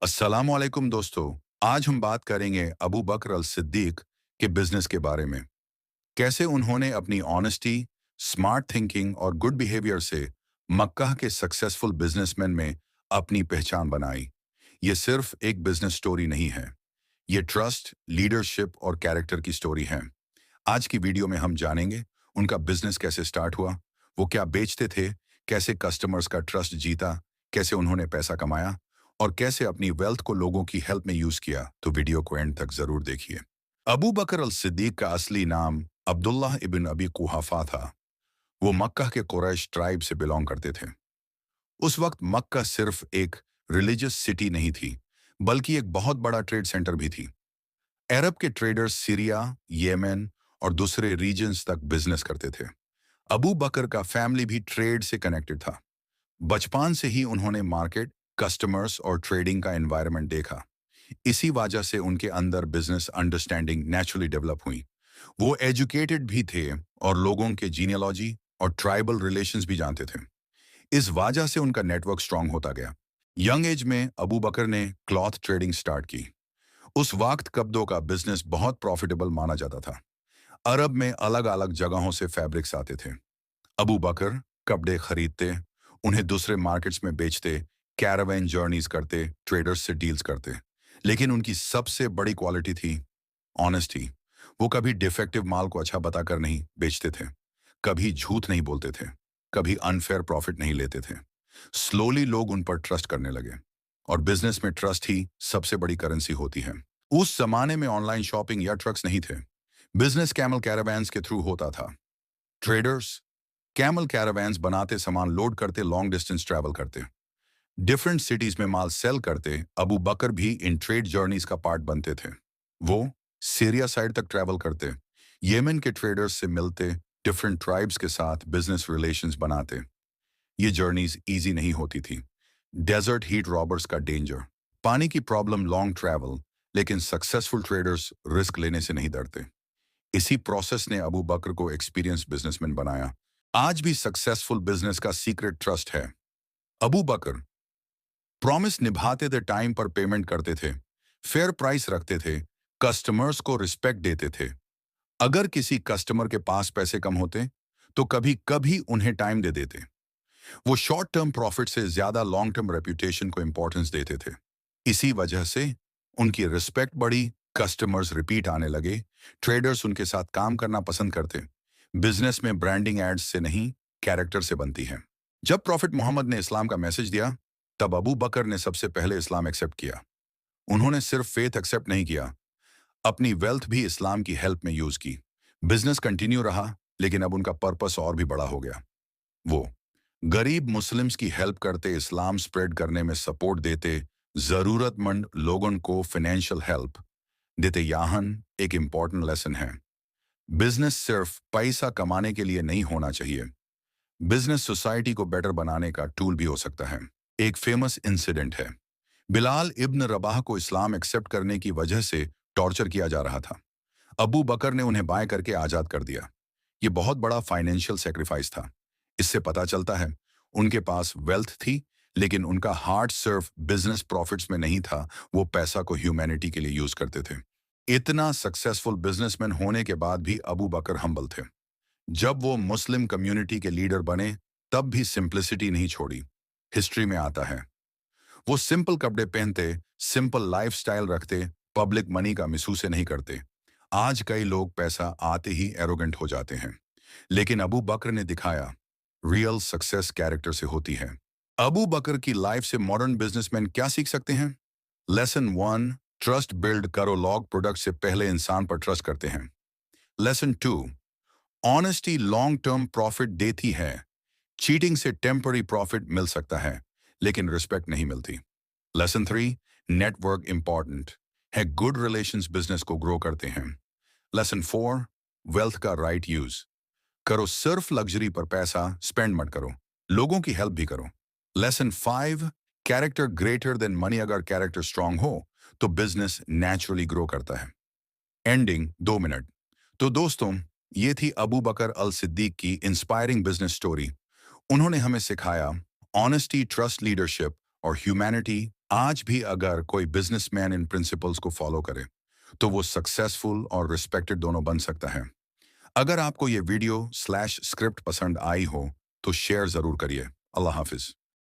अस्सलाम वालेकुम दोस्तों। आज हम बात करेंगे अबू बकर अल सिद्दीक के बिजनेस के बारे में। कैसे उन्होंने अपनी ऑनेस्टी, स्मार्ट थिंकिंग और गुड बिहेवियर से मक्का के सक्सेसफुल बिजनेसमैन में अपनी पहचान बनाई। ये सिर्फ एक बिजनेस स्टोरी नहीं है, ये ट्रस्ट, लीडरशिप और कैरेक्टर की स्टोरी है। आज की वीडियो में हम जानेंगे उनका बिजनेस कैसे स्टार्ट हुआ, वो क्या बेचते थे, कैसे कस्टमर्स का ट्रस्ट जीता, कैसे उन्होंने पैसा कमाया और कैसे अपनी वेल्थ को लोगों की हेल्प में यूज किया। तो वीडियो को एंड तक जरूर देखिए। अबू बकर अल सिद्दीक का असली नाम अब्दुल्लाह इब्न अबी कुहाफा था। वो मक्का के कुरैश ट्राइब से बिलोंग करते थे। उस वक्त मक्का सिर्फ एक रिलीजियस सिटी नहीं थी, बल्कि एक बहुत बड़ा ट्रेड सेंटर भी थी। अरब के ट्रेडर्स सीरिया, येमेन और दूसरे रीजन्स तक बिजनेस करते थे। अबू बकर का फैमिली भी ट्रेड से कनेक्टेड था। बचपन से ही उन्होंने मार्केट, कस्टमर्स और ट्रेडिंग का एनवायरनमेंट देखा। इसी वजह से उनके अंदर बिजनेस अंडरस्टैंडिंग नेचुरली डेवलप हुई। वो एजुकेटेड भी थे और लोगों के जीनियोलॉजी और ट्राइबल रिलेशंस भी जानते थे। इस वजह से उनका नेटवर्क स्ट्रांग होता गया। यंग एज में अबू बकर ने क्लॉथ ट्रेडिंग स्टार्ट की। उस वक्त कपड़ों का बिजनेस बहुत प्रॉफिटेबल माना जाता था। अरब में अलग अलग जगहों से फैब्रिक्स आते थे। अबू बकर कपड़े खरीदते, उन्हें दूसरे मार्केट्स में बेचते, कैरावैन जर्नीज करते, ट्रेडर्स से डील्स करते। लेकिन उनकी सबसे बड़ी क्वालिटी थी ऑनेस्टी। वो कभी डिफेक्टिव माल को अच्छा बताकर नहीं बेचते थे, कभी झूठ नहीं बोलते थे, कभी अनफेयर प्रॉफिट नहीं लेते थे। स्लोली लोग उन पर ट्रस्ट करने लगे, और बिजनेस में ट्रस्ट ही सबसे बड़ी करेंसी होती है। उस जमाने में ऑनलाइन शॉपिंग या ट्रक्स नहीं थे। बिजनेस कैमल कैरावैन्स के थ्रू होता था। ट्रेडर्स कैमल कैरावैन्स बनाते, सामान लोड करते, लॉन्ग डिस्टेंस ट्रैवल करते, डिफरेंट सिटीज में माल सेल करते। अबू बकर भी इन ट्रेड जर्नीज का पार्ट बनते थे। वो सीरिया साइड तक ट्रैवल करते, येमेन के ट्रेडर्स से मिलते, डिफरेंट ट्राइब्स के साथ बिजनेस रिलेशंस बनाते। ये जर्नीज इजी नहीं होती थी। डेजर्ट हीट रॉबर्स का डेंजर, पानी की प्रॉब्लम, लॉन्ग ट्रैवल, लेकिन सक्सेसफुल ट्रेडर्स रिस्क लेने से नहीं डरते। इसी प्रोसेस ने अबू बकर को एक्सपीरियंस बिजनेसमैन बनाया। आज भी सक्सेसफुल बिजनेस का सीक्रेट ट्रस्ट है। अबू बकर प्रॉमिस निभाते थे, टाइम पर पेमेंट करते थे, फेयर प्राइस रखते थे, कस्टमर्स को रिस्पेक्ट देते थे। अगर किसी कस्टमर के पास पैसे कम होते तो कभी कभी उन्हें टाइम दे देते। वो शॉर्ट टर्म प्रॉफिट से ज्यादा लॉन्ग टर्म रेप्यूटेशन को इंपॉर्टेंस देते थे। इसी वजह से उनकी रिस्पेक्ट बढ़ी, कस्टमर्स रिपीट आने लगे, ट्रेडर्स उनके साथ काम करना पसंद करते। बिजनेस में ब्रांडिंग एड्स से नहीं, कैरेक्टर से बनती है। जब प्रॉफिट मोहम्मद ने इस्लाम का मैसेज दिया, तब अबू बकर ने सबसे पहले इस्लाम एक्सेप्ट किया। उन्होंने सिर्फ फेथ एक्सेप्ट नहीं किया, अपनी वेल्थ भी इस्लाम की हेल्प में यूज की। बिजनेस कंटिन्यू रहा, लेकिन अब उनका पर्पस और भी बड़ा हो गया। वो गरीब मुस्लिम्स की हेल्प करते, इस्लाम स्प्रेड करने में सपोर्ट देते, जरूरतमंद लोगों को फाइनेंशियल हेल्प देते। यहाँ एक इम्पॉर्टेंट लेसन है। बिजनेस सिर्फ पैसा कमाने के लिए नहीं होना चाहिए। बिजनेस सोसाइटी को बेटर बनाने का टूल भी हो सकता है। एक फेमस इंसिडेंट है। बिलाल इब्न रबाह को इस्लाम एक्सेप्ट करने की वजह से टॉर्चर किया जा रहा था। अबू बकर ने उन्हें बाय करके आजाद कर दिया। ये बहुत बड़ा फाइनेंशियल सेक्रीफाइस था। इससे पता चलता है उनके पास वेल्थ थी, लेकिन उनका हार्ट सिर्फ बिजनेस प्रॉफिट्स में नहीं था। वो पैसा को ह्यूमैनिटी के लिए यूज करते थे। इतना सक्सेसफुल बिजनेसमैन होने के बाद भी अबू बकर हम्बल थे। जब वो मुस्लिम कम्युनिटी के लीडर बने, तब भी सिंप्लिसिटी नहीं छोड़ी। हिस्ट्री में आता है, वो सिंपल कपड़े पहनते, सिंपल लाइफस्टाइल रखते, पब्लिक मनी का मिसयूज नहीं करते। आज कई लोग पैसा आते ही एरोगेंट हो जाते हैं, लेकिन अबू बकर ने दिखाया रियल सक्सेस कैरेक्टर से होती है। अबू बकर की लाइफ से मॉडर्न बिजनेसमैन क्या सीख सकते हैं? लेसन 1, ट्रस्ट बिल्ड करो। लॉग प्रोडक्ट से पहले इंसान पर ट्रस्ट करते हैं। Lesson 2, honesty long term profit देती है। चीटिंग से टेम्पररी प्रॉफिट मिल सकता है, लेकिन रिस्पेक्ट नहीं मिलती। लेसन 3, नेटवर्क इंपॉर्टेंट है। गुड रिलेशंस बिजनेस को ग्रो करते हैं। लेसन 4, वेल्थ का राइट यूज करो। सिर्फ लग्जरी पर पैसा स्पेंड मत करो, लोगों की हेल्प भी करो। Lesson 5, character greater than money. अगर कैरेक्टर स्ट्रांग हो तो बिजनेस नेचुरली ग्रो करता है। Ending 2 minute. तो दोस्तों, ये थी अबू बकर अल सिद्दीक की इंस्पायरिंग बिजनेस स्टोरी। उन्होंने हमें सिखाया ऑनेस्टी, ट्रस्ट, लीडरशिप और ह्यूमैनिटी आज भी अगर कोई बिजनेसमैन इन प्रिंसिपल्स को फॉलो करे तो वो सक्सेसफुल और रिस्पेक्टेड दोनों बन सकता है। अगर आपको ये वीडियो स्लैश स्क्रिप्ट पसंद आई हो तो शेयर जरूर करिए। अल्लाह हाफिज।